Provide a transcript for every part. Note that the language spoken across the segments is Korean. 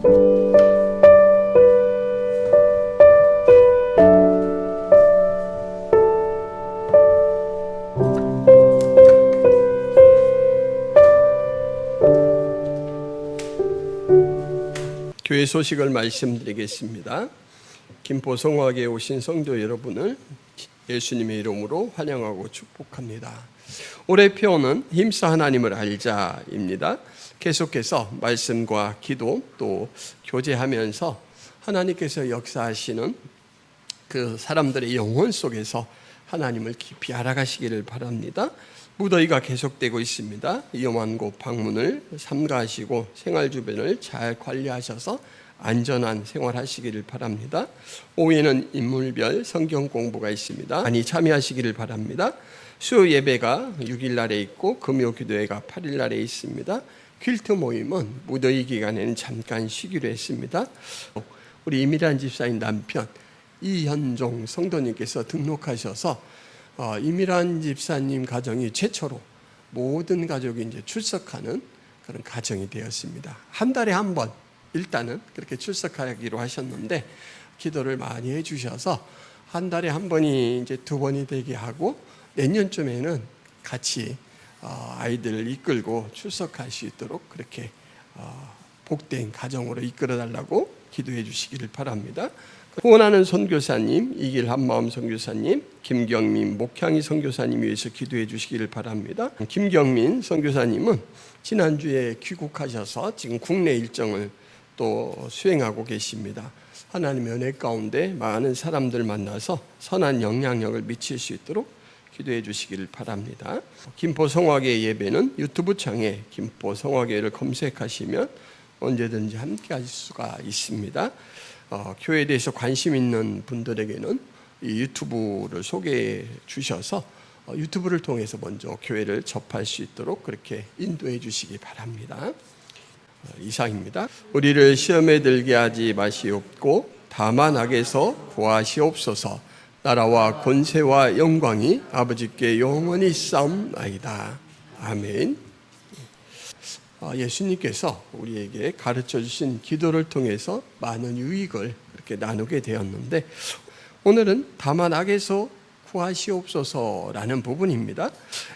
교회 소식을 말씀드리겠습니다. 김포성화교에 오신 성도 여러분을 예수님의 이름으로 환영하고 축복합니다. 올해 표어는 힘써 하나님을 알자입니다. 계속해서 말씀과 기도 또 교제하면서 하나님께서 역사하시는 그 사람들의 영혼 속에서 하나님을 깊이 알아가시기를 바랍니다. 무더위가 계속되고 있습니다. 위험한 곳 방문을 삼가하시고 생활 주변을 잘 관리하셔서 안전한 생활하시기를 바랍니다. 오후에는 인물별 성경 공부가 있습니다. 많이 참여하시기를 바랍니다. 수요 예배가 6일 날에 있고 금요 기도회가 8일 날에 있습니다. 퀼트 모임은 무더위 기간에는 잠깐 쉬기로 했습니다. 우리 이미란 집사님 남편 이현종 성도님께서 등록하셔서 이미란 집사님 가정이 최초로 모든 가족이 이제 출석하는 그런 가정이 되었습니다. 한 달에 한 번 일단은 그렇게 출석하기로 하셨는데 기도를 많이 해주셔서 한 달에 한 번이 이제 두 번이 되게 하고 내년쯤에는 같이 아이들을 이끌고 출석할 수 있도록 그렇게 복된 가정으로 이끌어달라고 기도해 주시기를 바랍니다. 후원하는 선교사님, 이길 한마음 선교사님, 김경민 목향이 선교사님 위해서 기도해 주시기를 바랍니다. 김경민 선교사님은 지난주에 귀국하셔서 지금 국내 일정을 또 수행하고 계십니다. 하나님의 은혜 가운데 많은 사람들 만나서 선한 영향력을 미칠 수 있도록 기도해 주시기를 바랍니다. 김포성화교회 예배는 유튜브 창에 김포성화교회를 검색하시면 언제든지 함께 하실 수가 있습니다. 교회에 대해서 관심 있는 분들에게는 이 유튜브를 소개해 주셔서 유튜브를 통해서 먼저 교회를 접할 수 있도록 그렇게 인도해 주시기 바랍니다. 이상입니다. 우리를 시험에 들게 하지 마시옵고 다만 악에서 구하시옵소서. 나라와 권세와 영광이 아버지께 영원히 싸움나이다. 아멘. 예수님께서 우리에게 가르쳐 주신 기도를 통해서 많은 유익을 그렇게 나누게 되었는데 오늘은 다만 악에서 구하시옵소서라는 부분입니다.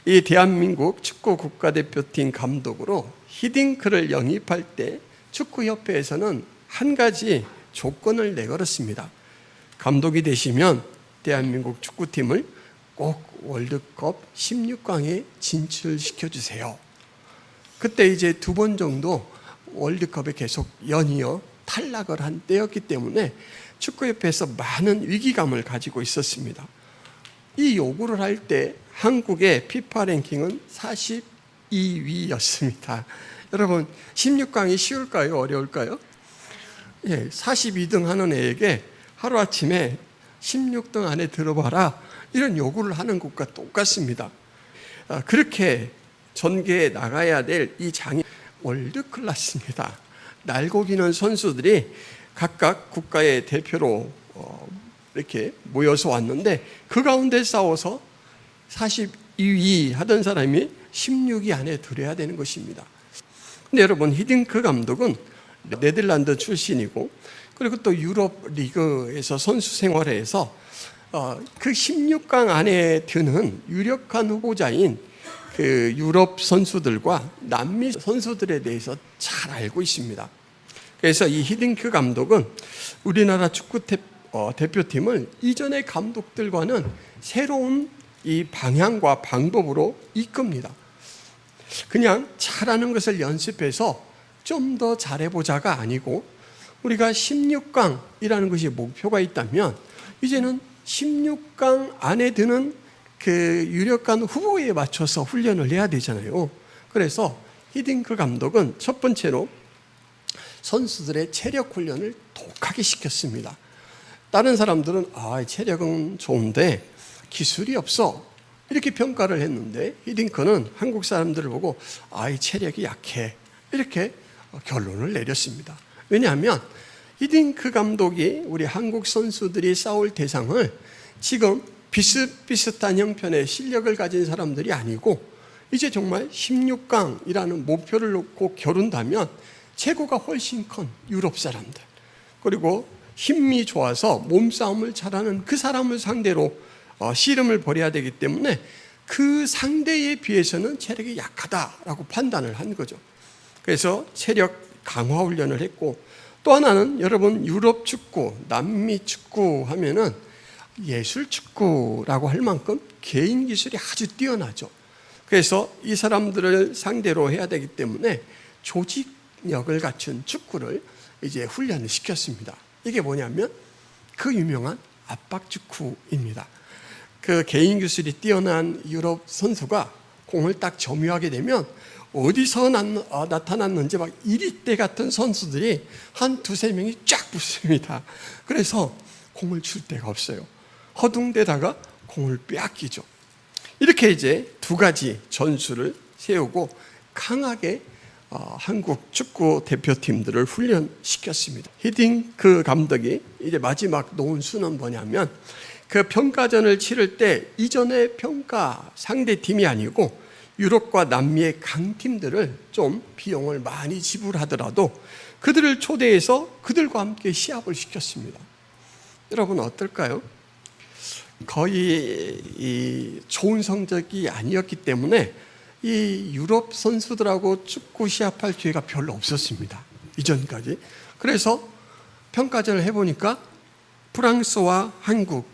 이 대한민국 축구 국가대표팀 감독으로 히딩크를 영입할 때 축구협회에서는 한 가지 조건을 내걸었습니다. 감독이 되시면 대한민국 축구팀을 꼭 월드컵 16강에 진출시켜 주세요. 그때 이제 두 번 정도 월드컵에 계속 연이어 탈락을 한 때였기 때문에 축구협회에서 많은 위기감을 가지고 있었습니다. 이 요구를 할 때 한국의 피파 랭킹은 42위였습니다. 여러분 16강이 쉬울까요? 어려울까요? 42등 하는 애에게 하루아침에 16등 안에 들어봐라 이런 요구를 하는 것과 똑같습니다. 그렇게 전개해 나가야 될 이 장이 월드클래스입니다. 날고기는 선수들이 각각 국가의 대표로 이렇게 모여서 왔는데 그 가운데 싸워서 42위 하던 사람이 16위 안에 들어야 되는 것입니다. 근데 여러분 히딩크 감독은 네덜란드 출신이고 그리고 또 유럽 리그에서 선수 생활을 해서 그 16강 안에 드는 유력한 후보자인 그 유럽 선수들과 남미 선수들에 대해서 잘 알고 있습니다. 그래서 이 히딩크 감독은 우리나라 축구 대표팀을 이전의 감독들과는 새로운 이 방향과 방법으로 이끕니다. 그냥 잘하는 것을 연습해서 좀 더 잘해보자가 아니고 우리가 16강이라는 것이 목표가 있다면 이제는 16강 안에 드는 그 유력한 후보에 맞춰서 훈련을 해야 되잖아요. 그래서 히딩크 감독은 첫 번째로 선수들의 체력 훈련을 독하게 시켰습니다. 다른 사람들은 체력은 좋은데 기술이 없어 이렇게 평가를 했는데 히딩크는 한국 사람들을 보고 이 체력이 약해 이렇게 결론을 내렸습니다. 왜냐하면 히딩크 감독이 우리 한국 선수들이 싸울 대상을 지금 비슷비슷한 형편의 실력을 가진 사람들이 아니고 이제 정말 16강이라는 목표를 놓고 겨룬다면 체구가 훨씬 큰 유럽 사람들, 그리고 힘이 좋아서 몸싸움을 잘하는 그 사람을 상대로 씨름을 벌여야 되기 때문에 그 상대에 비해서는 체력이 약하다라고 판단을 한 거죠. 그래서 체력 강화 훈련을 했고, 또 하나는 여러분 유럽 축구, 남미 축구 하면은 예술 축구라고 할 만큼 개인 기술이 아주 뛰어나죠. 그래서 이 사람들을 상대로 해야 되기 때문에 조직력을 갖춘 축구를 이제 훈련을 시켰습니다. 이게 뭐냐면 그 유명한 압박 축구입니다. 그 개인 기술이 뛰어난 유럽 선수가 공을 딱 점유하게 되면 어디서 나타났는지 막 이리떼 같은 선수들이 한 두세 명이 쫙 붙습니다. 그래서 공을 줄 데가 없어요. 허둥대다가 공을 빼앗기죠. 이렇게 이제 두 가지 전술을 세우고 강하게 한국 축구 대표팀들을 훈련시켰습니다. 히딩크 감독이 이제 마지막 놓은 수는 뭐냐면, 그 평가전을 치를 때 이전의 평가 상대팀이 아니고 유럽과 남미의 강팀들을 좀 비용을 많이 지불하더라도 그들을 초대해서 그들과 함께 시합을 시켰습니다. 여러분 어떨까요? 거의 좋은 성적이 아니었기 때문에 이 유럽 선수들하고 축구 시합할 기회가 별로 없었습니다. 이전까지. 그래서 평가전을 해보니까 프랑스와 한국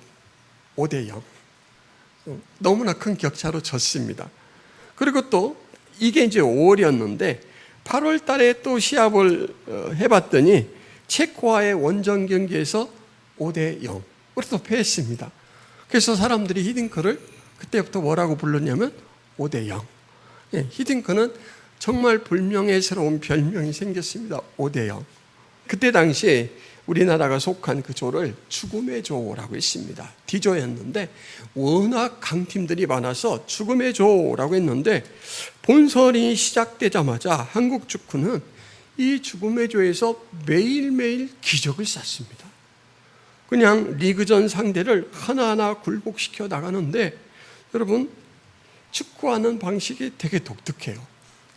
5대0, 너무나 큰 격차로 졌습니다. 그리고 또 이게 이제 5월이었는데 8월 달에 또 시합을 해봤더니 체코와의 원정 경기에서 5대0으로 또 패했습니다. 그래서 사람들이 히딩크를 그때부터 뭐라고 불렀냐면 5대0. 히딩크는 정말 불명예스러운 별명이 생겼습니다. 5대0. 그때 당시에 우리나라가 속한 그 조를 죽음의 조라고 했습니다. D조였는데 워낙 강팀들이 많아서 죽음의 조라고 했는데, 본선이 시작되자마자 한국 축구는 이 죽음의 조에서 매일매일 기적을 쌌습니다. 그냥 리그전 상대를 하나하나 굴복시켜 나가는데, 여러분 축구하는 방식이 되게 독특해요.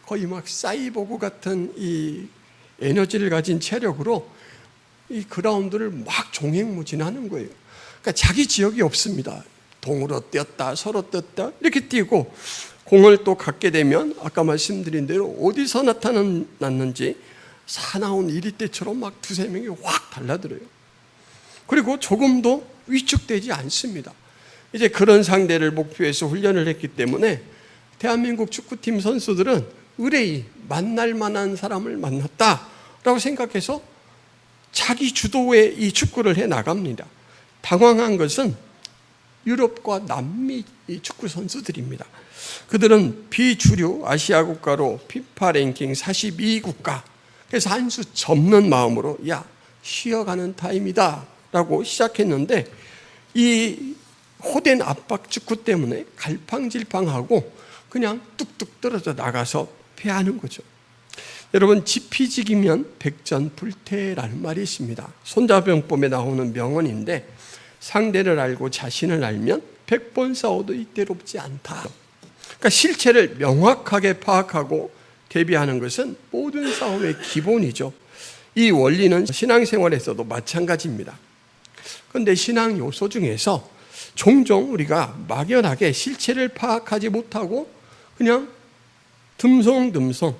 거의 막 사이보그 같은 이 에너지를 가진 체력으로 이 그라운드를 막 종횡무진하는 거예요. 그러니까 자기 지역이 없습니다. 동으로 뛰었다 서로 뛰었다 이렇게 뛰고, 공을 또 갖게 되면 아까 말씀드린 대로 어디서 나타났는지 사나운 이리떼처럼 막 두세 명이 확 달라들어요. 그리고 조금도 위축되지 않습니다. 이제 그런 상대를 목표해서 훈련을 했기 때문에 대한민국 축구팀 선수들은 의뢰이 만날 만한 사람을 만났다라고 생각해서 자기 주도의 이 축구를 해 나갑니다. 당황한 것은 유럽과 남미 축구 선수들입니다. 그들은 비주류 아시아 국가로 피파 랭킹 42국가, 그래서 한 수 접는 마음으로 야, 쉬어가는 타임이다 라고 시작했는데, 이 호된 압박 축구 때문에 갈팡질팡하고 그냥 뚝뚝 떨어져 나가서 패하는 거죠. 여러분, 지피지기면 백전불태라는 말이 있습니다. 손자병법에 나오는 명언인데, 상대를 알고 자신을 알면 100번 싸워도 이때롭지 않다. 그러니까 실체를 명확하게 파악하고 대비하는 것은 모든 싸움의 기본이죠. 이 원리는 신앙생활에서도 마찬가지입니다. 그런데 신앙 요소 중에서 종종 우리가 막연하게 실체를 파악하지 못하고 그냥 듬성듬성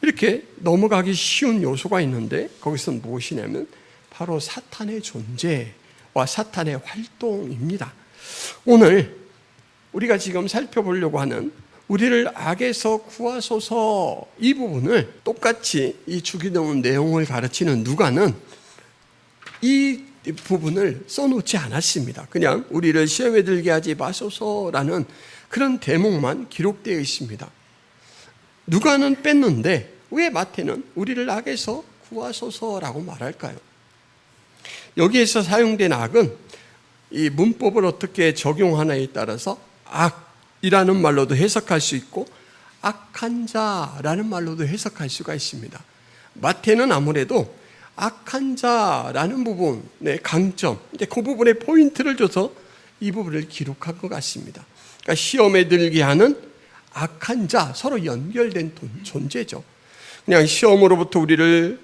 이렇게 넘어가기 쉬운 요소가 있는데, 거기서 무엇이냐면 바로 사탄의 존재와 사탄의 활동입니다. 오늘 우리가 지금 살펴보려고 하는 우리를 악에서 구하소서 이 부분을 똑같이 이 주기도문 내용을 가르치는 누가는 이 부분을 써놓지 않았습니다. 그냥 우리를 시험에 들게 하지 마소서라는 그런 대목만 기록되어 있습니다. 누가는 뺐는데 왜 마태는 우리를 악에서 구하소서라고 말할까요? 여기에서 사용된 악은 이 문법을 어떻게 적용하나에 따라서 악이라는 말로도 해석할 수 있고 악한 자라는 말로도 해석할 수가 있습니다. 마태는 아무래도 악한 자라는 부분의 강점, 그 부분에 포인트를 줘서 이 부분을 기록한 것 같습니다. 그러니까 시험에 들게 하는 악한 자, 서로 연결된 존재죠. 그냥 시험으로부터 우리를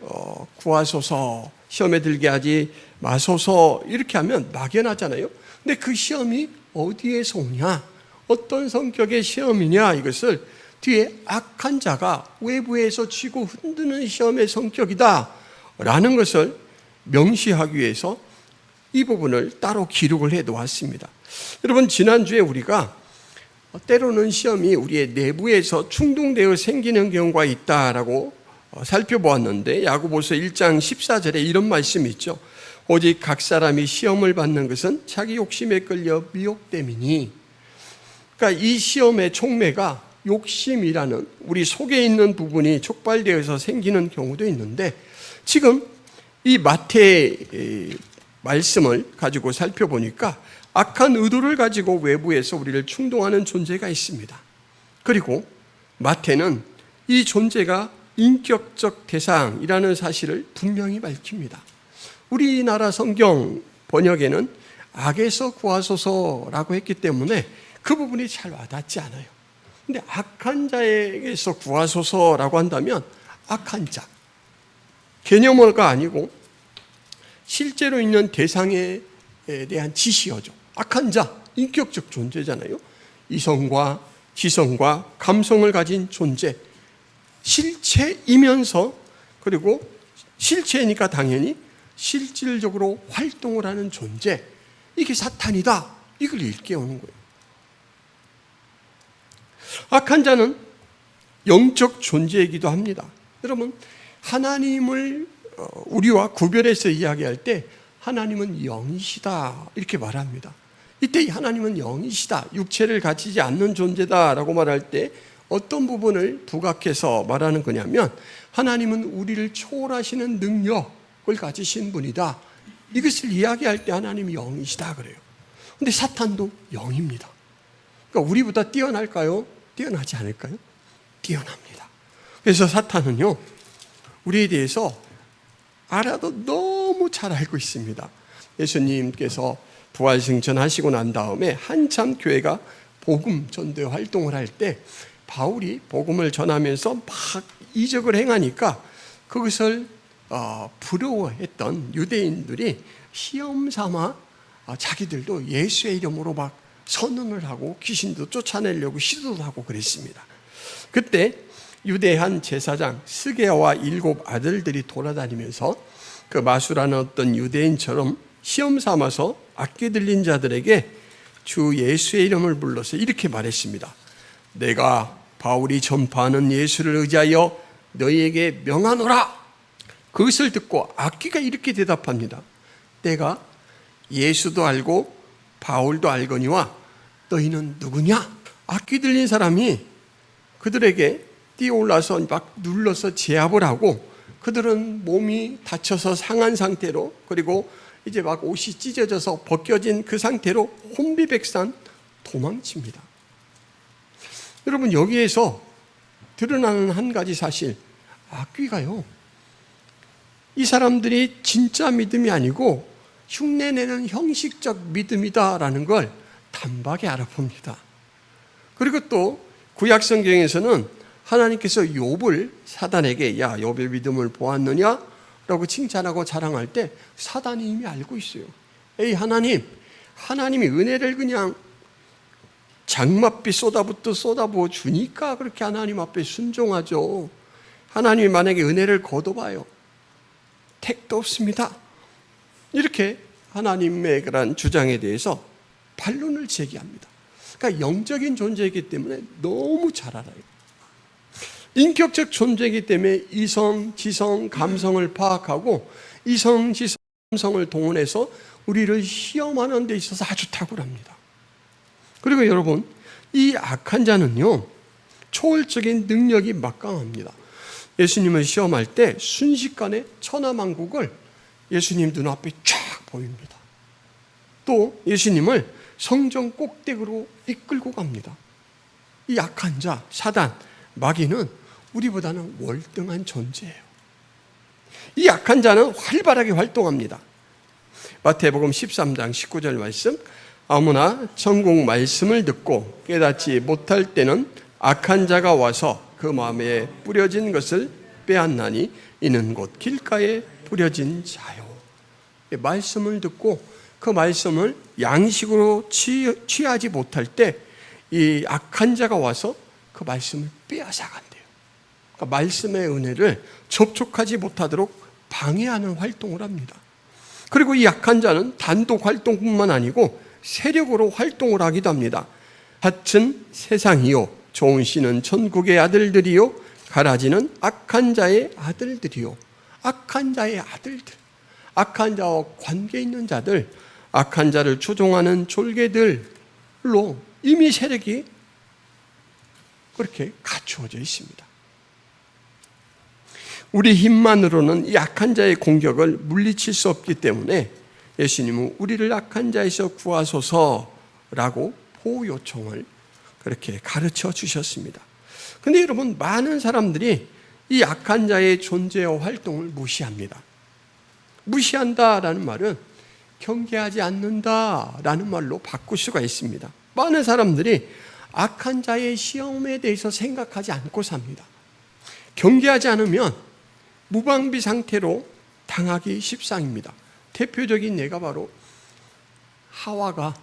구하소서, 시험에 들게 하지 마소서 이렇게 하면 막연하잖아요. 근데 그 시험이 어디에서 오냐, 어떤 성격의 시험이냐, 이것을 뒤에 악한 자가 외부에서 쥐고 흔드는 시험의 성격이다 라는 것을 명시하기 위해서 이 부분을 따로 기록을 해 놓았습니다. 여러분, 지난주에 우리가 때로는 시험이 우리의 내부에서 충동되어 생기는 경우가 있다라고 살펴보았는데, 야고보서 1장 14절에 이런 말씀이 있죠. 오직 각 사람이 시험을 받는 것은 자기 욕심에 끌려 미혹됨이니. 그러니까 이 시험의 촉매가 욕심이라는 우리 속에 있는 부분이 촉발되어서 생기는 경우도 있는데, 지금 이 마태의 말씀을 가지고 살펴보니까 악한 의도를 가지고 외부에서 우리를 충동하는 존재가 있습니다. 그리고 마태는 이 존재가 인격적 대상이라는 사실을 분명히 밝힙니다. 우리나라 성경 번역에는 악에서 구하소서라고 했기 때문에 그 부분이 잘 와닿지 않아요. 근데 악한 자에게서 구하소서라고 한다면 악한 자, 개념어가 아니고 실제로 있는 대상에 대한 지시어죠. 악한 자, 인격적 존재잖아요. 이성과 지성과 감성을 가진 존재, 실체이면서, 그리고 실체니까 당연히 실질적으로 활동을 하는 존재, 이게 사탄이다, 이걸 일깨우는 거예요. 악한 자는 영적 존재이기도 합니다. 여러분, 하나님을 우리와 구별해서 이야기할 때 하나님은 영이시다 이렇게 말합니다. 이때 하나님은 영이시다, 육체를 가지지 않는 존재다라고 말할 때 어떤 부분을 부각해서 말하는 거냐면, 하나님은 우리를 초월하시는 능력을 가지신 분이다, 이것을 이야기할 때 하나님이 영이시다 그래요. 근데 사탄도 영입니다. 그러니까 우리보다 뛰어날까요? 뛰어나지 않을까요? 뛰어납니다. 그래서 사탄은요, 우리에 대해서 알아도 너무 잘 알고 있습니다. 예수님께서 부활승천하시고 난 다음에 한참 교회가 복음 전도 활동을 할 때 바울이 복음을 전하면서 막 이적을 행하니까 그것을 부러워했던 유대인들이 시험 삼아 자기들도 예수의 이름으로 막 선언을 하고 귀신도 쫓아내려고 시도도 하고 그랬습니다. 그때 유대 한 제사장 스게와와 7 아들들이 돌아다니면서 그 마수라는 어떤 유대인처럼 시험 삼아서 악기 들린 자들에게 주 예수의 이름을 불러서 이렇게 말했습니다. 내가 바울이 전파하는 예수를 의지하여 너희에게 명하노라. 그것을 듣고 악기가 이렇게 대답합니다. 내가 예수도 알고 바울도 알거니와 너희는 누구냐? 악기 들린 사람이 그들에게 뛰어올라서 막 눌러서 제압을 하고, 그들은 몸이 다쳐서 상한 상태로, 그리고 이제 막 옷이 찢어져서 벗겨진 그 상태로 혼비백산 도망칩니다. 여러분, 여기에서 드러나는 한 가지 사실, 악귀가요, 이 사람들이 진짜 믿음이 아니고 흉내내는 형식적 믿음이다라는 걸 단박에 알아봅니다. 그리고 또 구약 성경에서는 하나님께서 욥을 사단에게 야, 욥의 믿음을 보았느냐? 라고 칭찬하고 자랑할 때 사단이 이미 알고 있어요. 에이 하나님이 은혜를 그냥 장맛비 쏟아부어 주니까 그렇게 하나님 앞에 순종하죠. 하나님이 만약에 은혜를 거둬봐요, 택도 없습니다. 이렇게 하나님의 그런 주장에 대해서 반론을 제기합니다. 그러니까 영적인 존재이기 때문에 너무 잘 알아요. 인격적 존재이기 때문에 이성, 지성, 감성을 파악하고 이성, 지성, 감성을 동원해서 우리를 시험하는 데 있어서 아주 탁월합니다. 그리고 여러분, 이 악한 자는요, 초월적인 능력이 막강합니다. 예수님을 시험할 때 순식간에 천하만국을 예수님 눈앞에 쫙 보입니다. 또 예수님을 성전 꼭대기로 이끌고 갑니다. 이 악한 자, 사단, 마귀는 우리보다는 월등한 존재예요. 이 악한 자는 활발하게 활동합니다. 마태복음 13장 19절 말씀, 아무나 천국 말씀을 듣고 깨닫지 못할 때는 악한 자가 와서 그 마음에 뿌려진 것을 빼앗나니 이는 곧 길가에 뿌려진 자요. 말씀을 듣고 그 말씀을 양식으로 취하지 못할 때 이 악한 자가 와서 그 말씀을 빼앗아 간대요. 그러니까 말씀의 은혜를 접촉하지 못하도록 방해하는 활동을 합니다. 그리고 이 악한 자는 단독 활동뿐만 아니고 세력으로 활동을 하기도 합니다. 밭은 세상이요, 좋은 씨는 천국의 아들들이요, 가라지는 악한 자의 아들들이요. 악한 자의 아들들, 악한 자와 관계 있는 자들, 악한 자를 추종하는 졸개들로 이미 세력이 그렇게 갖추어져 있습니다. 우리 힘만으로는 이 악한 자의 공격을 물리칠 수 없기 때문에 예수님은 우리를 악한 자에서 구하소서라고 보호 요청을 그렇게 가르쳐 주셨습니다. 그런데 여러분, 많은 사람들이 이 악한 자의 존재와 활동을 무시합니다. 무시한다라는 말은 경계하지 않는다라는 말로 바꿀 수가 있습니다. 많은 사람들이 악한 자의 시험에 대해서 생각하지 않고 삽니다. 경계하지 않으면 무방비 상태로 당하기 십상입니다. 대표적인 예가 바로 하와가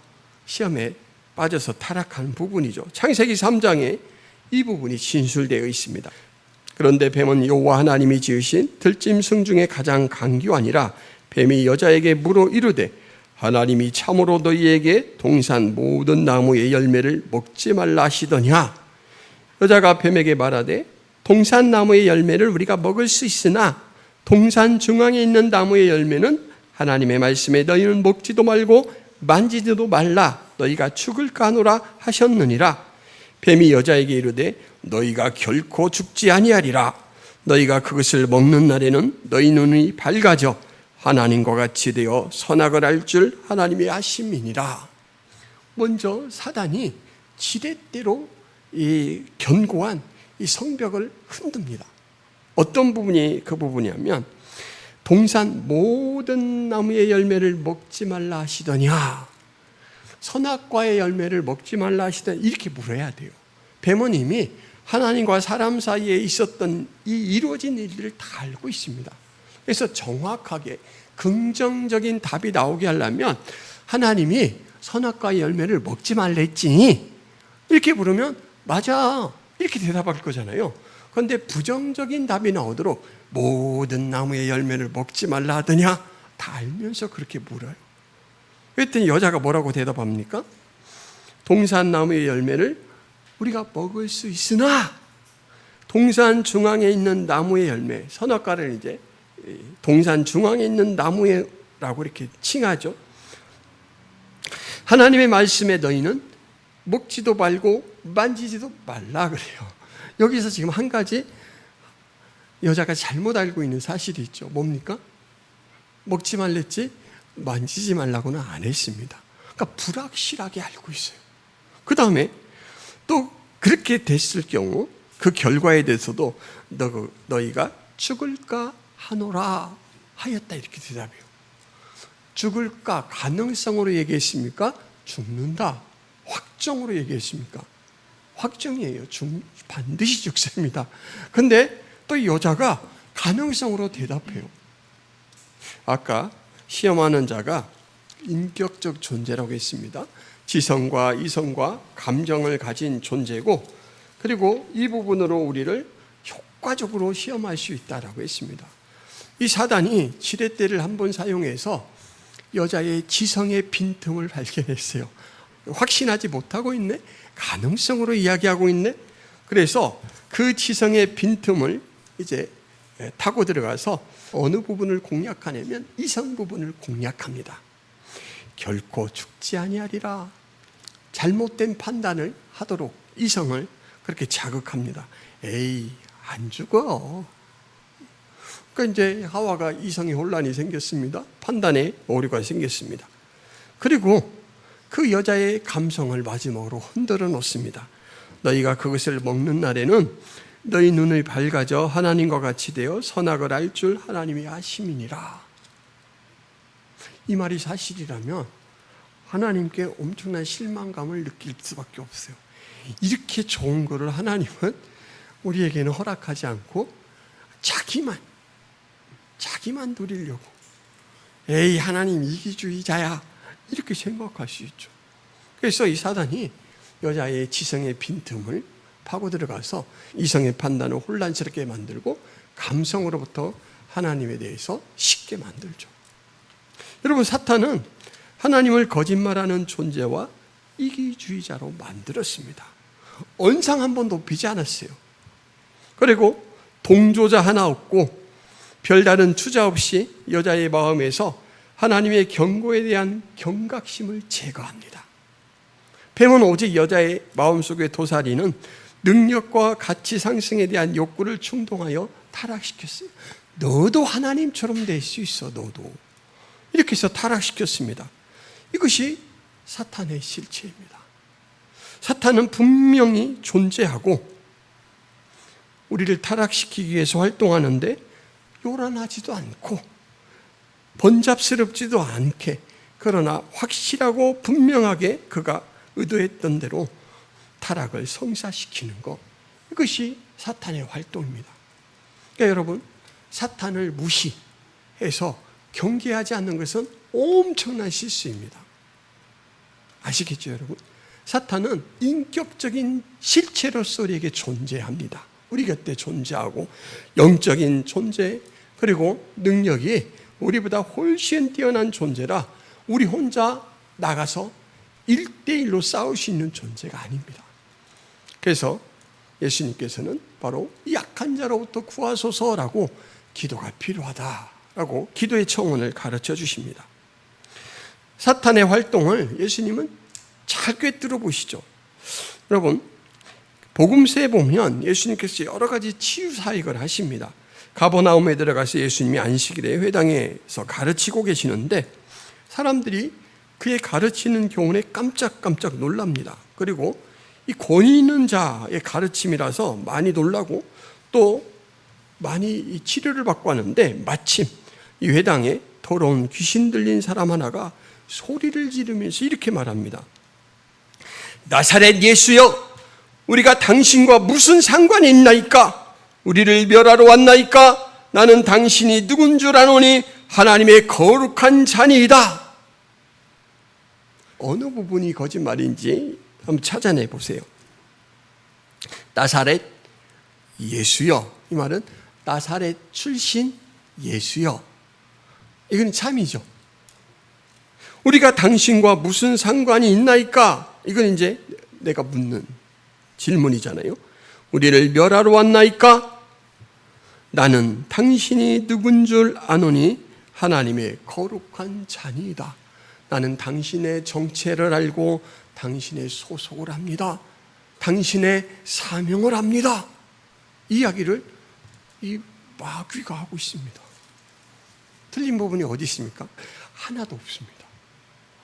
시험에 빠져서 타락한 부분이죠. 창세기 3장에 이 부분이 진술되어 있습니다. 그런데 뱀은 여호와 하나님이 지으신 들짐승 중에 가장 간교하니라. 뱀이 여자에게 물어 이르되 하나님이 참으로 너희에게 동산 모든 나무의 열매를 먹지 말라 하시더냐. 여자가 뱀에게 말하되 동산 나무의 열매를 우리가 먹을 수 있으나 동산 중앙에 있는 나무의 열매는 하나님의 말씀에 너희는 먹지도 말고 만지지도 말라, 너희가 죽을까 하노라 하셨느니라. 뱀이 여자에게 이르되 너희가 결코 죽지 아니하리라. 너희가 그것을 먹는 날에는 너희 눈이 밝아져 하나님과 같이 되어 선악을 알 줄 하나님이 아심이니라. 먼저 사단이 지렛대로 이 견고한 이 성벽을 흔듭니다. 어떤 부분이 그 부분이냐면 동산 모든 나무의 열매를 먹지 말라 하시더냐, 선악과의 열매를 먹지 말라 하시더냐, 이렇게 물어야 돼요. 뱀은 이미 하나님과 사람 사이에 있었던 이 이루어진 일들을 다 알고 있습니다. 그래서 정확하게 긍정적인 답이 나오게 하려면 하나님이 선악과의 열매를 먹지 말랬지, 이렇게 물으면 맞아, 이렇게 대답할 거잖아요. 그런데 부정적인 답이 나오도록 모든 나무의 열매를 먹지 말라 하더냐, 다 알면서 그렇게 물어요. 그랬더니 여자가 뭐라고 대답합니까? 동산 나무의 열매를 우리가 먹을 수 있으나 동산 중앙에 있는 나무의 열매, 선악과를 이제 동산 중앙에 있는 나무라고 이렇게 칭하죠. 하나님의 말씀에 너희는 먹지도 말고 만지지도 말라 그래요. 여기서 지금 한 가지 여자가 잘못 알고 있는 사실이 있죠. 뭡니까? 먹지 말랬지 만지지 말라고는 안 했습니다. 그러니까 불확실하게 알고 있어요. 그 다음에 또 그렇게 됐을 경우 그 결과에 대해서도 너희가 죽을까 하노라 하였다, 이렇게 대답해요. 죽을까 가능성으로 얘기했습니까? 죽는다 확정으로 얘기했습니까? 확정이에요. 반드시 죽습니다. 그런데 또 여자가 가능성으로 대답해요. 아까 시험하는 자가 인격적 존재라고 했습니다. 지성과 이성과 감정을 가진 존재고, 그리고 이 부분으로 우리를 효과적으로 시험할 수 있다라고 했습니다. 이 사단이 지렛대를 한번 사용해서 여자의 지성의 빈틈을 발견했어요. 확신하지 못하고 있네? 가능성으로 이야기하고 있네? 그래서 그 지성의 빈틈을 이제 타고 들어가서 어느 부분을 공략하냐면 이성 부분을 공략합니다. 결코 죽지 아니하리라. 잘못된 판단을 하도록 이성을 그렇게 자극합니다. 에이, 안 죽어. 그러니까 이제 하와가 이성의 혼란이 생겼습니다. 판단에 오류가 생겼습니다. 그리고 그 여자의 감성을 마지막으로 흔들어 놓습니다. 너희가 그것을 먹는 날에는 너희 눈이 밝아져 하나님과 같이 되어 선악을 알 줄 하나님이 아심이니라. 이 말이 사실이라면 하나님께 엄청난 실망감을 느낄 수밖에 없어요. 이렇게 좋은 거를 하나님은 우리에게는 허락하지 않고 자기만 누리려고, 에이 하나님 이기주의자야, 이렇게 생각할 수 있죠. 그래서 이 사단이 여자의 지성의 빈틈을 파고 들어가서 이성의 판단을 혼란스럽게 만들고 감성으로부터 하나님에 대해서 쉽게 만들죠. 여러분, 사탄은 하나님을 거짓말하는 존재와 이기주의자로 만들었습니다. 언상 한 번 높이지 않았어요. 그리고 동조자 하나 없고 별다른 투자 없이 여자의 마음에서 하나님의 경고에 대한 경각심을 제거합니다. 뱀은 오직 여자의 마음속에 도사리는 능력과 가치 상승에 대한 욕구를 충동하여 타락시켰어요. 너도 하나님처럼 될 수 있어, 너도. 이렇게 해서 타락시켰습니다. 이것이 사탄의 실체입니다. 사탄은 분명히 존재하고 우리를 타락시키기 위해서 활동하는데 요란하지도 않고 번잡스럽지도 않게, 그러나 확실하고 분명하게 그가 의도했던 대로 타락을 성사시키는 것, 이것이 사탄의 활동입니다. 그러니까 여러분, 사탄을 무시해서 경계하지 않는 것은 엄청난 실수입니다. 아시겠죠, 여러분? 사탄은 인격적인 실체로서 우리에게 존재합니다. 우리 곁에 존재하고 영적인 존재, 그리고 능력이 우리보다 훨씬 뛰어난 존재라 우리 혼자 나가서 1대1로 싸울 수 있는 존재가 아닙니다. 그래서 예수님께서는 바로 약한 자로부터 구하소서라고 기도가 필요하다라고 기도의 청원을 가르쳐 주십니다. 사탄의 활동을 예수님은 잘 꿰뚫어 보시죠. 여러분, 복음서에 보면 예수님께서 여러 가지 치유 사역을 하십니다. 가버나움에 들어가서 예수님이 안식일에 회당에서 가르치고 계시는데 사람들이 그의 가르치는 교훈에 깜짝깜짝 놀랍니다. 그리고 이 권위 있는 자의 가르침이라서 많이 놀라고 또 많이 치료를 받고 하는데, 마침 이 회당에 더러운 귀신 들린 사람 하나가 소리를 지르면서 이렇게 말합니다. 나사렛 예수여, 우리가 당신과 무슨 상관이 있나이까? 우리를 멸하러 왔나이까? 나는 당신이 누군 줄 아노니 하나님의 거룩한 자니이다. 어느 부분이 거짓말인지 한번 찾아내 보세요. 나사렛 예수여, 이 말은 나사렛 출신 예수여, 이건 참이죠. 우리가 당신과 무슨 상관이 있나이까? 이건 이제 내가 묻는 질문이잖아요. 우리를 멸하러 왔나이까? 나는 당신이 누군 줄 아노니 하나님의 거룩한 자니이다. 나는 당신의 정체를 알고 당신의 소속을 합니다. 당신의 사명을 합니다. 이야기를 이 마귀가 하고 있습니다. 틀린 부분이 어디 있습니까? 하나도 없습니다.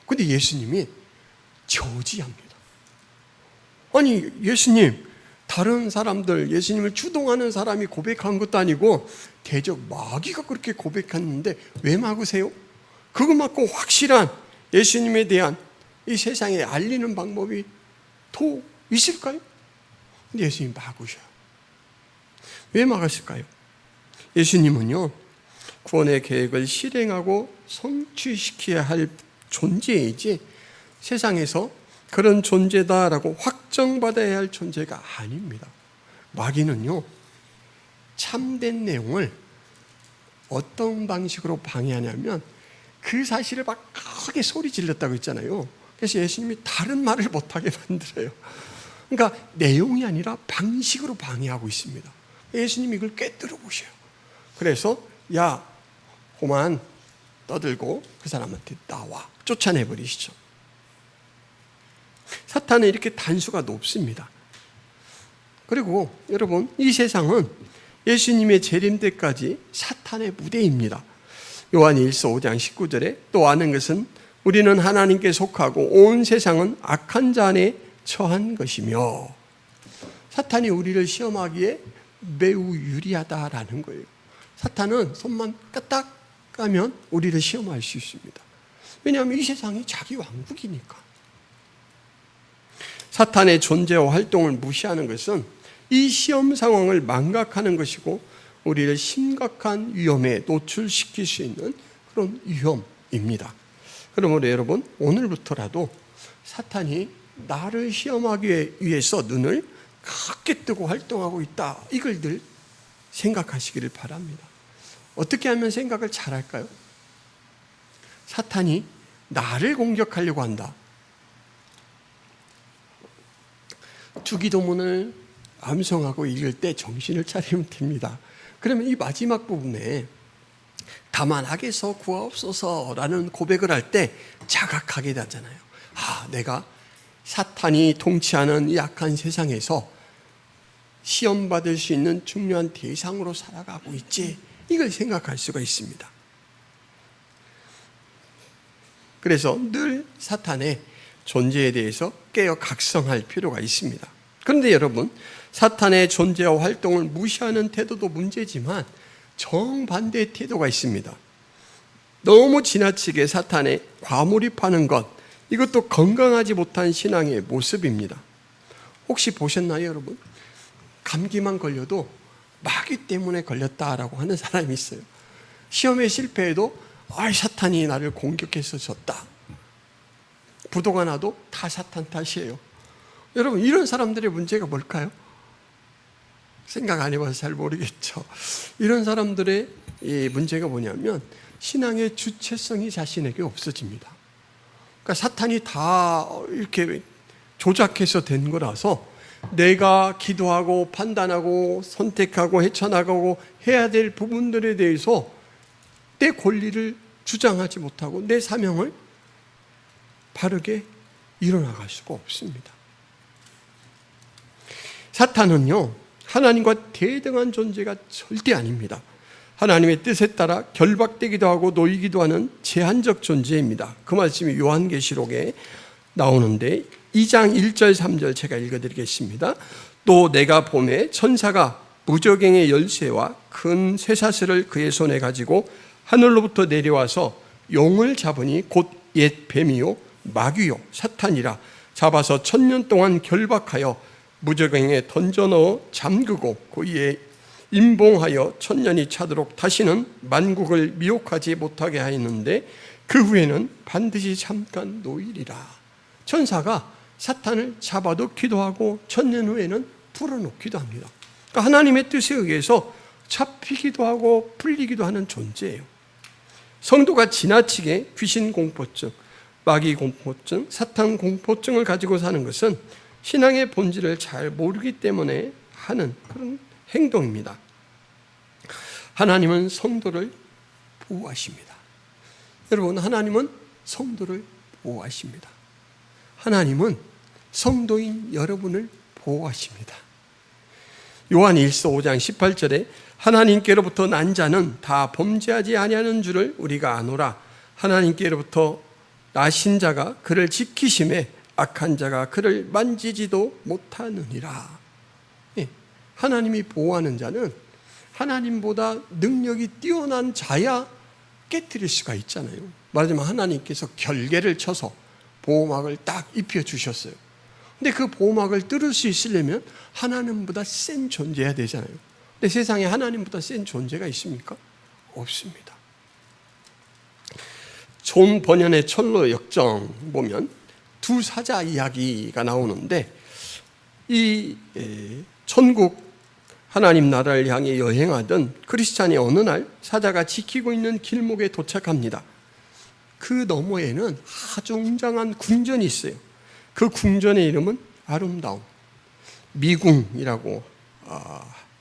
근데 예수님이 저지합니다. 아니, 예수님, 다른 사람들, 예수님을 추동하는 사람이 고백한 것도 아니고 대적 마귀가 그렇게 고백했는데 왜 막으세요? 그거 막고 확실한 예수님에 대한 이 세상에 알리는 방법이 더 있을까요? 근데 예수님 막으셔요. 왜 막았을까요? 예수님은요, 구원의 계획을 실행하고 성취시켜야 할 존재이지 세상에서 그런 존재다라고 확정받아야 할 존재가 아닙니다. 마귀는요, 참된 내용을 어떤 방식으로 방해하냐면 그 사실을 막 크게 소리 질렀다고 했잖아요. 그래서 예수님이 다른 말을 못하게 만들어요. 그러니까 내용이 아니라 방식으로 방해하고 있습니다. 예수님이 이걸 꿰뚫어 보셔요. 그래서 야, 그만 떠들고 그 사람한테 나와, 쫓아내버리시죠. 사탄은 이렇게 단수가 높습니다. 그리고 여러분, 이 세상은 예수님의 재림 때까지 사탄의 무대입니다. 요한일서 5장 19절에 또 아는 것은 우리는 하나님께 속하고 온 세상은 악한 자 안에 처한 것이며, 사탄이 우리를 시험하기에 매우 유리하다라는 거예요. 사탄은 손만 까딱 까면 우리를 시험할 수 있습니다. 왜냐하면 이 세상이 자기 왕국이니까. 사탄의 존재와 활동을 무시하는 것은 이 시험 상황을 망각하는 것이고 우리를 심각한 위험에 노출시킬 수 있는 그런 위험입니다. 그러므로 여러분, 오늘부터라도 사탄이 나를 시험하기 위해서 눈을 크게 뜨고 활동하고 있다, 이걸 늘 생각하시기를 바랍니다. 어떻게 하면 생각을 잘할까요? 사탄이 나를 공격하려고 한다. 주기도문을 암송하고 읽을 때 정신을 차리면 됩니다. 그러면 이 마지막 부분에 다만 악에서 구하옵소서라는 고백을 할 때 자각하게 되잖아요. 내가 사탄이 통치하는 이 악한 세상에서 시험받을 수 있는 중요한 대상으로 살아가고 있지, 이걸 생각할 수가 있습니다. 그래서 늘 사탄의 존재에 대해서 깨어 각성할 필요가 있습니다. 그런데 여러분, 사탄의 존재와 활동을 무시하는 태도도 문제지만 정반대의 태도가 있습니다. 너무 지나치게 사탄에 과몰입하는 것, 이것도 건강하지 못한 신앙의 모습입니다. 혹시 보셨나요, 여러분? 감기만 걸려도 마귀 때문에 걸렸다라고 하는 사람이 있어요. 시험에 실패해도 사탄이 나를 공격해서 졌다. 부도가 나도 다 사탄 탓이에요. 여러분, 이런 사람들의 문제가 뭘까요? 생각 안 해봐서 잘 모르겠죠. 이런 사람들의 이 문제가 뭐냐면 신앙의 주체성이 자신에게 없어집니다. 그러니까 사탄이 다 이렇게 조작해서 된 거라서 내가 기도하고 판단하고 선택하고 헤쳐나가고 해야 될 부분들에 대해서 내 권리를 주장하지 못하고 내 사명을 바르게 이뤄나갈 수가 없습니다. 사탄은요, 하나님과 대등한 존재가 절대 아닙니다. 하나님의 뜻에 따라 결박되기도 하고 놓이기도 하는 제한적 존재입니다. 그 말씀이 요한계시록에 나오는데 2장 1절 3절 제가 읽어드리겠습니다. 또 내가 보매 천사가 무저갱의 열쇠와 큰 쇠사슬을 그의 손에 가지고 하늘로부터 내려와서 용을 잡으니 곧 옛 뱀이요 마귀요 사탄이라 잡아서 1000년 동안 결박하여 무저갱에 던져 넣어 잠그고 그 위에 임봉하여 1000년이 차도록 다시는 만국을 미혹하지 못하게 하였는데 그 후에는 반드시 잠깐 놓이리라. 천사가 사탄을 잡아놓기도 하고 1000년 후에는 풀어놓기도 합니다. 그러니까 하나님의 뜻에 의해서 잡히기도 하고 풀리기도 하는 존재예요. 성도가 지나치게 귀신 공포증, 마귀 공포증, 사탄 공포증을 가지고 사는 것은 신앙의 본질을 잘 모르기 때문에 하는 그런 행동입니다. 하나님은 성도를 보호하십니다. 여러분, 하나님은 성도를 보호하십니다. 하나님은 성도인 여러분을 보호하십니다. 요한 1서 5장 18절에 하나님께로부터 난 자는 다 범죄하지 아니하는 줄을 우리가 아노라. 하나님께로부터 나신 자가 그를 지키심에 악한 자가 그를 만지지도 못하느니라. 하나님이 보호하는 자는 하나님보다 능력이 뛰어난 자야 깨뜨릴 수가 있잖아요. 말하자면 하나님께서 결계를 쳐서 보호막을 딱 입혀주셨어요. 근데 그 보호막을 뚫을 수 있으려면 하나님보다 센 존재야 되잖아요. 근데 세상에 하나님보다 센 존재가 있습니까? 없습니다. 존 버년의 철로 역정 보면 두 사자 이야기가 나오는데 이 천국 하나님 나라를 향해 여행하던 크리스찬이 어느 날 사자가 지키고 있는 길목에 도착합니다. 그 너머에는 아주 웅장한 궁전이 있어요. 그 궁전의 이름은 아름다움, 미궁이라고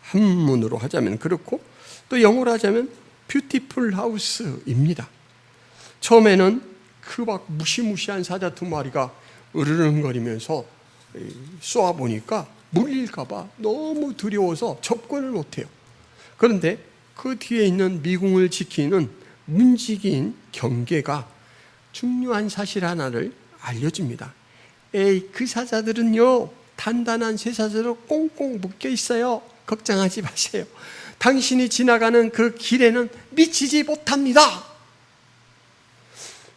한문으로 하자면 그렇고 또 영어로 하자면 뷰티풀 하우스입니다. 처음에는 그 막 무시무시한 사자 두 마리가 으르렁거리면서 쏘아보니까 물릴까봐 너무 두려워서 접근을 못해요. 그런데 그 뒤에 있는 미궁을 지키는 문지기인 경계가 중요한 사실 하나를 알려줍니다. 그 사자들은요, 단단한 쇠사슬로 꽁꽁 묶여 있어요. 걱정하지 마세요. 당신이 지나가는 그 길에는 미치지 못합니다.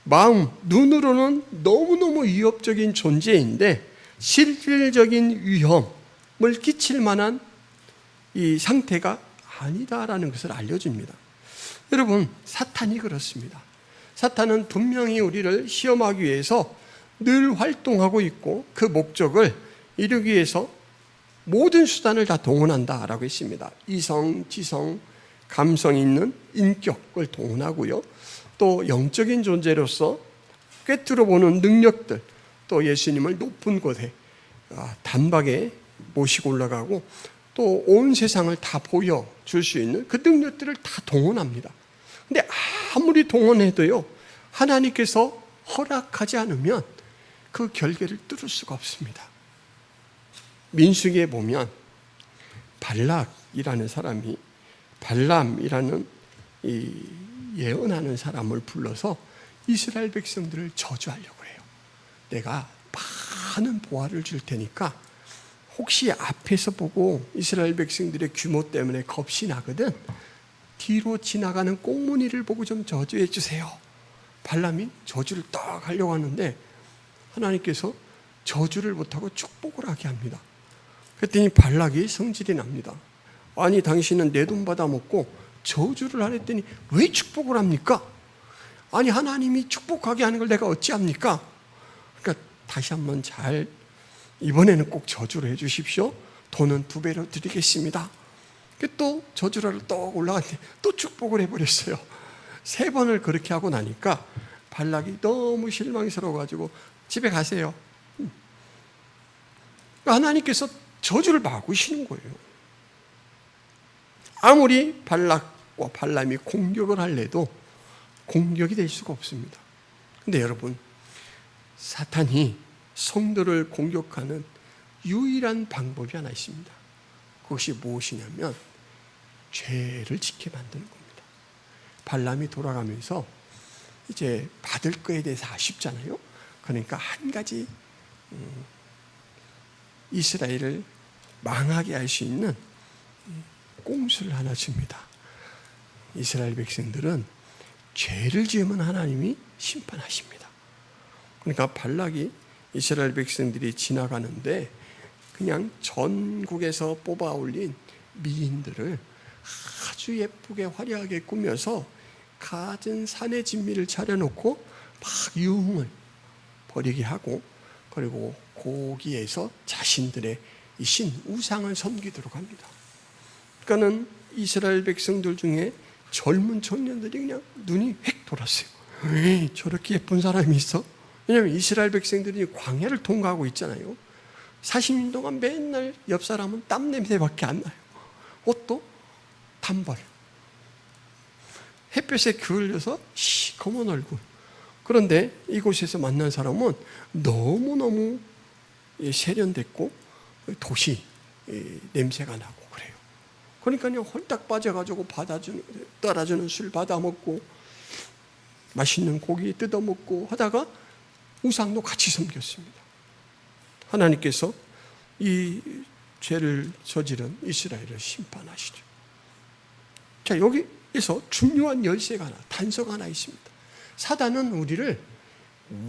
마음, 눈으로는 너무너무 위협적인 존재인데 실질적인 위험을 끼칠 만한 이 상태가 아니다라는 것을 알려줍니다. 여러분, 사탄이 그렇습니다. 사탄은 분명히 우리를 시험하기 위해서 늘 활동하고 있고 그 목적을 이루기 위해서 모든 수단을 다 동원한다라고 했습니다. 이성, 지성, 감성 있는 인격을 동원하고요. 또 영적인 존재로서 꿰뚫어 보는 능력들, 또 예수님을 높은 곳에 단박에 모시고 올라가고 또 온 세상을 다 보여줄 수 있는 그 능력들을 다 동원합니다. 근데 아무리 동원해도요, 하나님께서 허락하지 않으면 그 결계를 뚫을 수가 없습니다. 민수기에 보면 발락이라는 사람이 발람이라는 이 예언하는 사람을 불러서 이스라엘 백성들을 저주하려고 해요. 내가 많은 보화를 줄 테니까 혹시 앞에서 보고 이스라엘 백성들의 규모 때문에 겁이 나거든 뒤로 지나가는 꽁무니를 보고 좀 저주해 주세요. 발람이 저주를 딱 하려고 하는데 하나님께서 저주를 못하고 축복을 하게 합니다. 그랬더니 발락이 성질이 납니다. 아니 당신은 내 돈 받아먹고 저주를 하랬더니 왜 축복을 합니까? 아니 하나님이 축복하게 하는 걸 내가 어찌합니까? 그러니까 다시 한번 잘 이번에는 꼭 저주를 해 주십시오. 돈은 2배로 드리겠습니다. 또 저주를 또 올라갔는데 또 축복을 해버렸어요. 3번을 그렇게 하고 나니까 발락이 너무 실망스러워가지고 집에 가세요. 하나님께서 저주를 막으시는 거예요. 아무리 발락과 발람이 공격을 할래도 공격이 될 수가 없습니다. 근데 여러분, 사탄이 성도를 공격하는 유일한 방법이 하나 있습니다. 그것이 무엇이냐면 죄를 짓게 만드는 겁니다. 발람이 돌아가면서 이제 받을 거에 대해서 아쉽잖아요. 그러니까 한 가지 이스라엘을 망하게 할 수 있는 꼼수를 하나 줍니다. 이스라엘 백성들은 죄를 지으면 하나님이 심판하십니다. 그러니까 발락이 이스라엘 백성들이 지나가는데 그냥 전국에서 뽑아 올린 미인들을 아주 예쁘게 화려하게 꾸며서 갖은 산의 진미를 차려놓고 막 유흥을 벌이게 하고, 그리고 거기에서 자신들의 이 신 우상을 섬기도록 합니다. 그러니까는 이스라엘 백성들 중에 젊은 청년들이 그냥 눈이 획 돌았어요. 저렇게 예쁜 사람이 있어? 왜냐하면 이스라엘 백성들이 광야를 통과하고 있잖아요. 40년 동안 맨날 옆 사람은 땀 냄새밖에 안 나요. 옷도 단벌, 햇볕에 그을려서 시커먼 얼굴. 그런데 이곳에서 만난 사람은 너무너무 세련됐고 도시 냄새가 나고 그래요. 그러니까 그냥 홀딱 빠져가지고 따라주는 술 받아먹고 맛있는 고기 뜯어먹고 하다가 우상도 같이 섬겼습니다. 하나님께서 이 죄를 저지른 이스라엘을 심판하시죠. 자, 여기에서 중요한 열쇠가 하나, 단서가 하나 있습니다. 사단은 우리를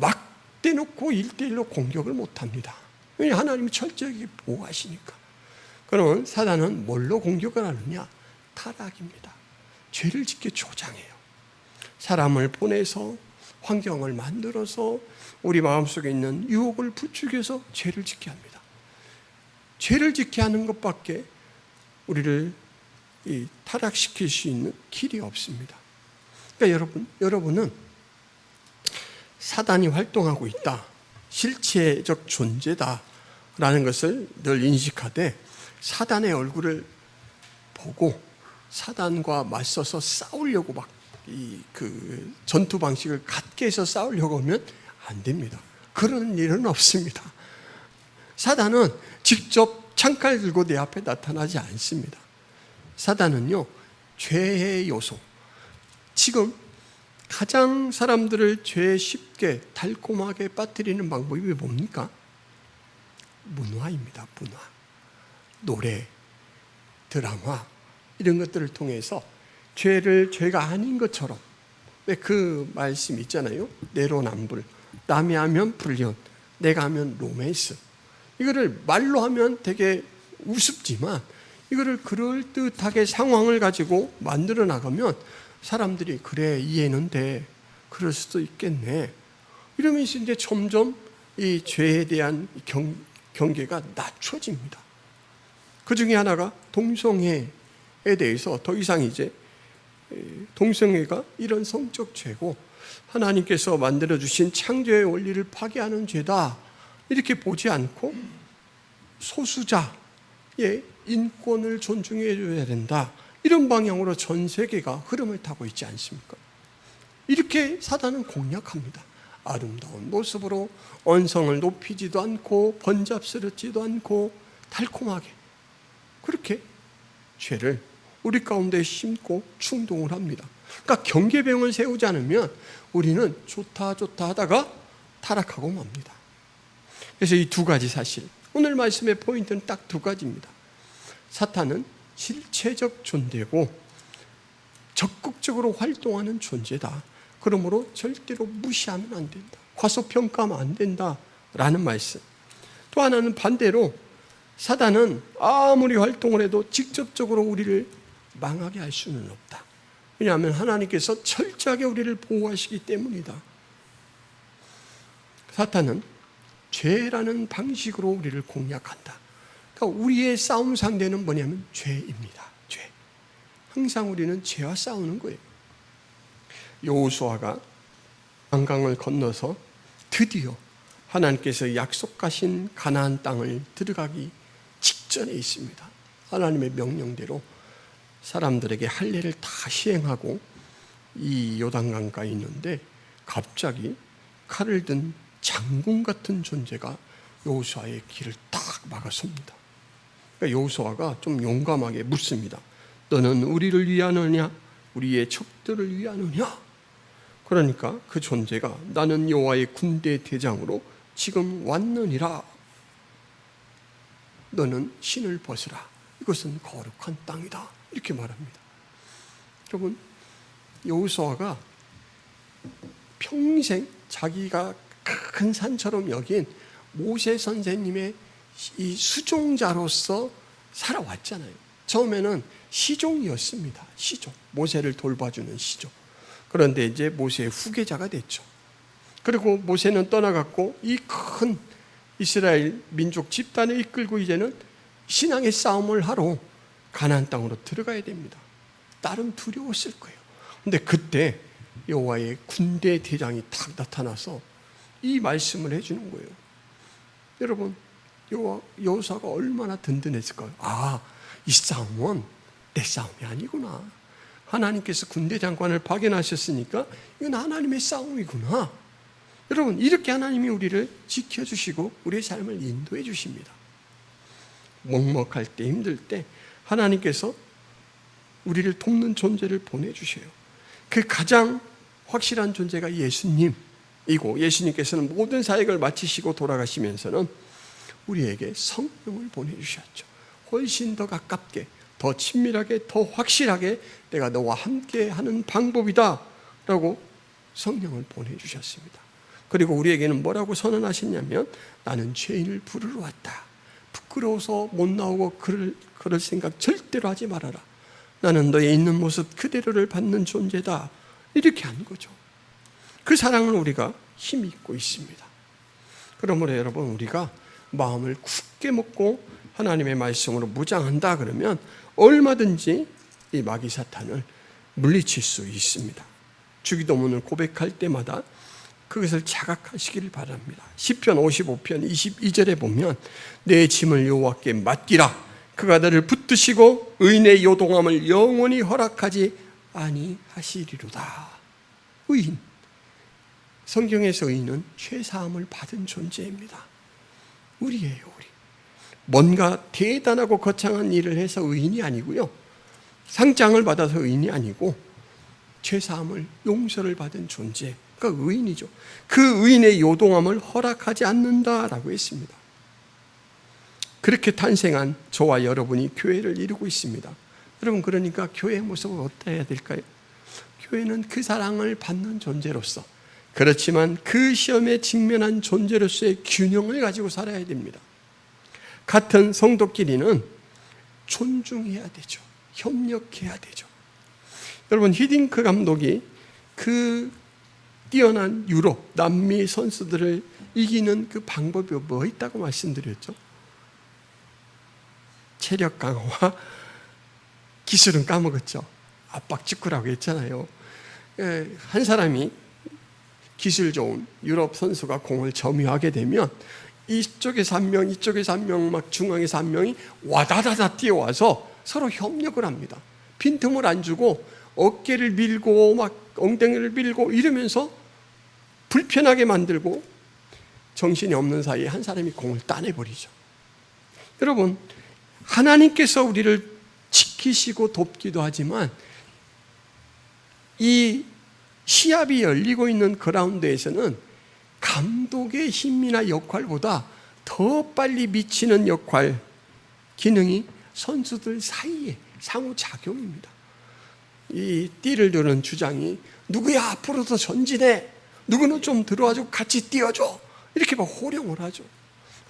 막 대놓고 1대1로 공격을 못합니다. 왜냐하면 하나님이 철저하게 보호하시니까. 그러면 사단은 뭘로 공격을 하느냐? 타락입니다. 죄를 짓게 조장해요. 사람을 보내서 환경을 만들어서 우리 마음속에 있는 유혹을 부추겨서 죄를 짓게 합니다. 죄를 짓게 하는 것밖에 우리를 타락시킬 수 있는 길이 없습니다. 그러니까 여러분은 사단이 활동하고 있다, 실체적 존재다라는 것을 늘 인식하되 사단의 얼굴을 보고 사단과 맞서서 싸우려고 막 그 전투 방식을 갖게 해서 싸우려고 하면 안 됩니다. 그런 일은 없습니다. 사단은 직접 창칼 들고 내 앞에 나타나지 않습니다. 사단은요, 죄의 요소, 지금 가장 사람들을 죄에 쉽게 달콤하게 빠뜨리는 방법이 뭡니까? 문화입니다. 문화, 노래, 드라마 이런 것들을 통해서 죄를 죄가 아닌 것처럼, 왜 그 말씀 있잖아요. 내로남불, 남이 하면 불륜, 내가 하면 로맨스. 이거를 말로 하면 되게 우습지만 이거를 그럴듯하게 상황을 가지고 만들어 나가면 사람들이 그래, 이해는 돼, 그럴 수도 있겠네, 이러면서 이제 점점 이 죄에 대한 경계가 낮춰집니다. 그 중에 하나가 동성애에 대해서 더 이상 이제 동성애가 이런 성적 죄고 하나님께서 만들어주신 창조의 원리를 파괴하는 죄다, 이렇게 보지 않고 소수자의 인권을 존중해 줘야 된다, 이런 방향으로 전 세계가 흐름을 타고 있지 않습니까? 이렇게 사단은 공략합니다. 아름다운 모습으로 언성을 높이지도 않고 번잡스럽지도 않고 달콤하게 그렇게 죄를 우리 가운데 심고 충동을 합니다. 그러니까 경계병을 세우지 않으면 우리는 좋다 하다가 타락하고 맙니다. 그래서 이 두 가지 사실, 오늘 말씀의 포인트는 딱 두 가지입니다. 사탄은 실체적 존재고 적극적으로 활동하는 존재다. 그러므로 절대로 무시하면 안 된다, 과소평가하면 안 된다라는 말씀. 또 하나는 반대로 사단은 아무리 활동을 해도 직접적으로 우리를 망하게 할 수는 없다. 왜냐하면 하나님께서 철저하게 우리를 보호하시기 때문이다. 사탄은 죄라는 방식으로 우리를 공략한다. 그러니까 우리의 싸움 상대는 뭐냐면 죄입니다. 죄. 항상 우리는 죄와 싸우는 거예요. 여호수아가 요단강을 건너서 드디어 하나님께서 약속하신 가나안 땅을 들어가기 직전에 있습니다. 하나님의 명령대로 사람들에게 할례를 다 시행하고 이 요단강가에 있는데 갑자기 칼을 든 장군 같은 존재가 여호수아의 길을 딱 막아섭니다. 그러니까 여호수아가 좀 용감하게 묻습니다. 너는 우리를 위하느냐, 우리의 적들을 위하느냐? 그러니까 그 존재가 나는 여호와의 군대 대장으로 지금 왔느니라. 너는 신을 벗으라. 이것은 거룩한 땅이다. 이렇게 말합니다. 여러분, 여호수아가 평생 자기가 큰 산처럼 여긴 모세 선생님의 이 수종자로서 살아왔잖아요. 처음에는 시종이었습니다. 시종. 모세를 돌봐주는 시종. 그런데 이제 모세의 후계자가 됐죠. 그리고 모세는 떠나갔고 이 큰 이스라엘 민족 집단을 이끌고 이제는 신앙의 싸움을 하러 가나안 땅으로 들어가야 됩니다. 딸은 두려웠을 거예요. 근데 그때 여호와의 군대 대장이 탁 나타나서 이 말씀을 해주는 거예요. 여러분, 여호수아가 얼마나 든든했을까요? 아, 이 싸움은 내 싸움이 아니구나. 하나님께서 군대 장관을 파견하셨으니까 이건 하나님의 싸움이구나. 여러분, 이렇게 하나님이 우리를 지켜주시고 우리의 삶을 인도해 주십니다. 먹먹할 때, 힘들 때 하나님께서 우리를 돕는 존재를 보내주셔요. 그 가장 확실한 존재가 예수님이고, 예수님께서는 모든 사역을 마치시고 돌아가시면서는 우리에게 성령을 보내주셨죠. 훨씬 더 가깝게, 더 친밀하게, 더 확실하게 내가 너와 함께 하는 방법이다 라고 성령을 보내주셨습니다. 그리고 우리에게는 뭐라고 선언하셨냐면, 나는 죄인을 부르러 왔다. 부끄러워서 못 나오고 그럴 생각 절대로 하지 말아라. 나는 너의 있는 모습 그대로를 받는 존재다. 이렇게 한 거죠. 그 사랑을 우리가 힘이 있고 있습니다. 그러므로 여러분, 우리가 마음을 굳게 먹고 하나님의 말씀으로 무장한다 그러면 얼마든지 이 마귀 사탄을 물리칠 수 있습니다. 주기도문을 고백할 때마다 그것을 자각하시기를 바랍니다. 시편 55편 22절에 보면 내 짐을 여호와께 맡기라. 그가 너를 붙드시고 의인의 요동함을 영원히 허락하지 아니하시리로다. 의인, 성경에서 의인은 죄사함을 받은 존재입니다. 우리예요, 우리. 뭔가 대단하고 거창한 일을 해서 의인이 아니고요, 상장을 받아서 의인이 아니고 죄사함을, 용서를 받은 존재, 그러니까 의인이죠. 그 의인의 요동함을 허락하지 않는다라고 했습니다. 그렇게 탄생한 저와 여러분이 교회를 이루고 있습니다. 여러분, 그러니까 교회의 모습은 어때야 될까요? 교회는 그 사랑을 받는 존재로서, 그렇지만 그 시험에 직면한 존재로서의 균형을 가지고 살아야 됩니다. 같은 성도끼리는 존중해야 되죠. 협력해야 되죠. 여러분, 히딩크 감독이 그 뛰어난 유럽, 남미 선수들을 이기는 그 방법이 뭐 있다고 말씀드렸죠? 체력 강화와 기술은 까먹었죠. 압박 축구라고 했잖아요. 한 사람이 기술 좋은 유럽 선수가 공을 점유하게 되면 이쪽에서 한 명, 이쪽에서 한 명, 막 중앙에서 한 명이 와다다다 뛰어와서 서로 협력을 합니다. 빈틈을 안 주고 어깨를 밀고 막 엉덩이를 밀고 이러면서 불편하게 만들고 정신이 없는 사이에 한 사람이 공을 따내버리죠. 여러분, 하나님께서 우리를 지키시고 돕기도 하지만 이 시합이 열리고 있는 그라운드에서는 감독의 힘이나 역할보다 더 빨리 미치는 역할, 기능이 선수들 사이에 상호작용입니다. 이 띠를 두는 주장이 누구야 앞으로 더 전진해, 누구는 좀 들어와주고 같이 뛰어줘, 이렇게 막 호령을 하죠.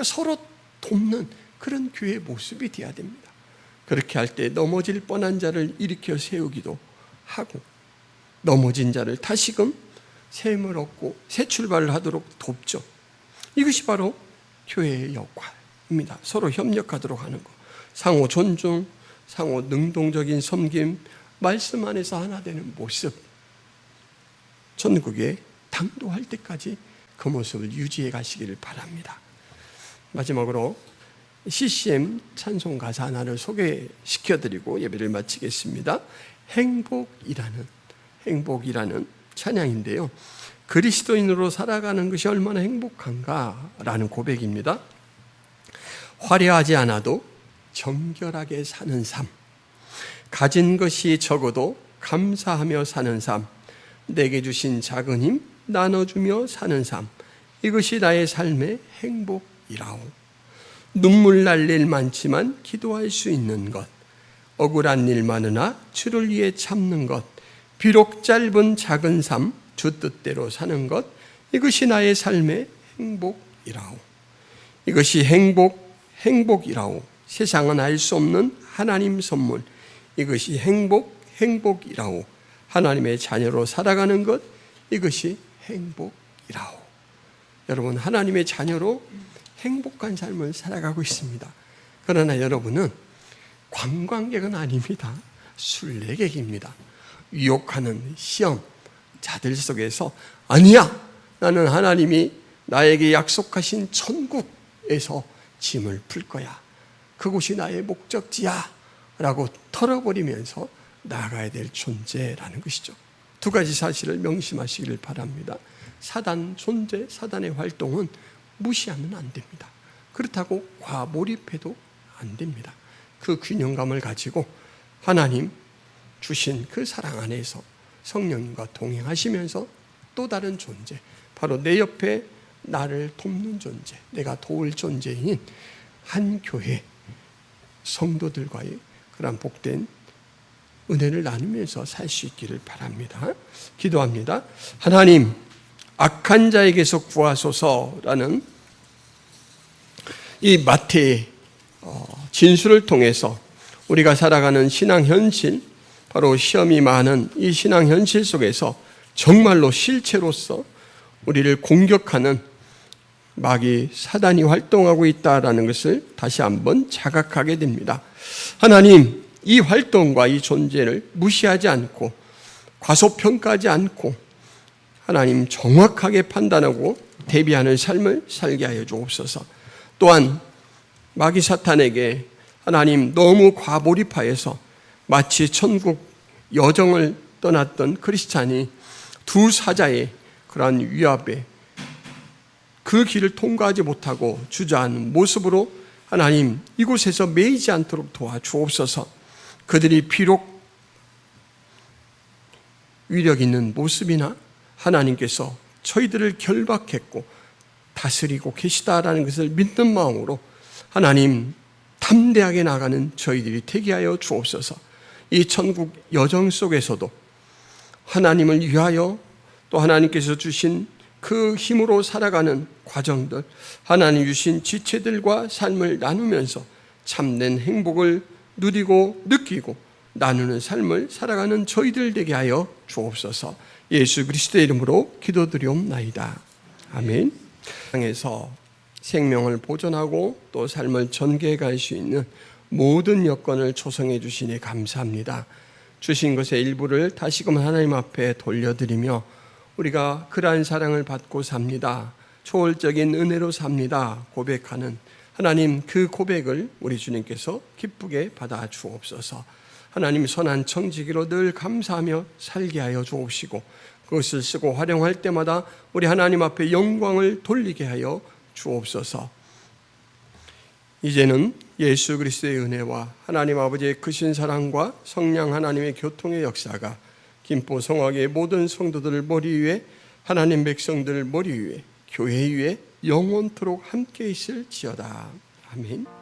서로 돕는 그런 교회의 모습이 되어야 됩니다. 그렇게 할 때 넘어질 뻔한 자를 일으켜 세우기도 하고 넘어진 자를 다시금 새 힘을 얻고 새 출발을 하도록 돕죠. 이것이 바로 교회의 역할입니다. 서로 협력하도록 하는 것, 상호 존중, 상호 능동적인 섬김, 말씀 안에서 하나 되는 모습, 전국에 당도할 때까지 그 모습을 유지해 가시기를 바랍니다. 마지막으로 CCM 찬송 가사 하나를 소개시켜드리고 예배를 마치겠습니다. 행복이라는 찬양인데요, 그리스도인으로 살아가는 것이 얼마나 행복한가라는 고백입니다. 화려하지 않아도 정결하게 사는 삶, 가진 것이 적어도 감사하며 사는 삶, 내게 주신 작은 힘 나눠주며 사는 삶, 이것이 나의 삶의 행복이라오. 눈물 날 일 많지만 기도할 수 있는 것, 억울한 일 많으나 주를 위해 참는 것, 비록 짧은 작은 삶 주 뜻대로 사는 것, 이것이 나의 삶의 행복이라오. 이것이 행복이라오. 세상은 알 수 없는 하나님 선물, 이것이 행복이라오. 하나님의 자녀로 살아가는 것, 이것이 행복이라오. 여러분, 하나님의 자녀로 행복한 삶을 살아가고 있습니다. 그러나 여러분은 관광객은 아닙니다. 순례객입니다. 유혹하는 시험자들 속에서 아니야, 나는 하나님이 나에게 약속하신 천국에서 짐을 풀 거야, 그곳이 나의 목적지야 라고 털어버리면서 나아가야 될 존재라는 것이죠. 두 가지 사실을 명심하시기를 바랍니다. 사단 존재, 사단의 활동은 무시하면 안 됩니다. 그렇다고 과몰입해도 안 됩니다. 그 균형감을 가지고 하나님 주신 그 사랑 안에서 성령님과 동행하시면서 또 다른 존재, 바로 내 옆에 나를 돕는 존재, 내가 도울 존재인 한 교회 성도들과의 그런 복된 은혜를 나누면서 살 수 있기를 바랍니다. 기도합니다. 하나님, 악한 자에게서 구하소서라는 이 마태의 진술을 통해서 우리가 살아가는 신앙 현실, 바로 시험이 많은 이 신앙 현실 속에서 정말로 실체로서 우리를 공격하는 마귀 사단이 활동하고 있다라는 것을 다시 한번 자각하게 됩니다. 하나님, 이 활동과 이 존재를 무시하지 않고 과소평가하지 않고 하나님 정확하게 판단하고 대비하는 삶을 살게 하여 주옵소서. 또한 마귀 사탄에게 하나님 너무 과몰입하여서 마치 천국 여정을 떠났던 크리스찬이 두 사자의 그러한 위압에 그 길을 통과하지 못하고 주저하는 모습으로 하나님 이곳에서 매이지 않도록 도와주옵소서. 그들이 비록 위력 있는 모습이나 하나님께서 저희들을 결박했고 다스리고 계시다라는 것을 믿는 마음으로 하나님 담대하게 나가는 저희들이 되게 하여 주옵소서. 이 천국 여정 속에서도 하나님을 위하여 또 하나님께서 주신 그 힘으로 살아가는 과정들, 하나님 주신 지체들과 삶을 나누면서 참된 행복을 누리고 느끼고 나누는 삶을 살아가는 저희들 되게 하여 주옵소서. 예수 그리스도의 이름으로 기도드리옵나이다. 아멘. 땅에서 생명을 보존하고 또 삶을 전개해 갈 수 있는 모든 여건을 조성해 주시니 감사합니다. 주신 것의 일부를 다시금 하나님 앞에 돌려드리며 우리가 그러한 사랑을 받고 삽니다, 초월적인 은혜로 삽니다 고백하는 하나님, 그 고백을 우리 주님께서 기쁘게 받아 주옵소서. 하나님, 선한 청지기로 늘 감사하며 살게 하여 주옵시고 그것을 쓰고 활용할 때마다 우리 하나님 앞에 영광을 돌리게 하여 주옵소서. 이제는 예수 그리스도의 은혜와 하나님 아버지의 크신 사랑과 성령 하나님의 교통의 역사가 김포 성화교의 모든 성도들 머리 위에, 하나님 백성들 머리 위에, 교회 위에 영원토록 함께 있을지어다. 아멘.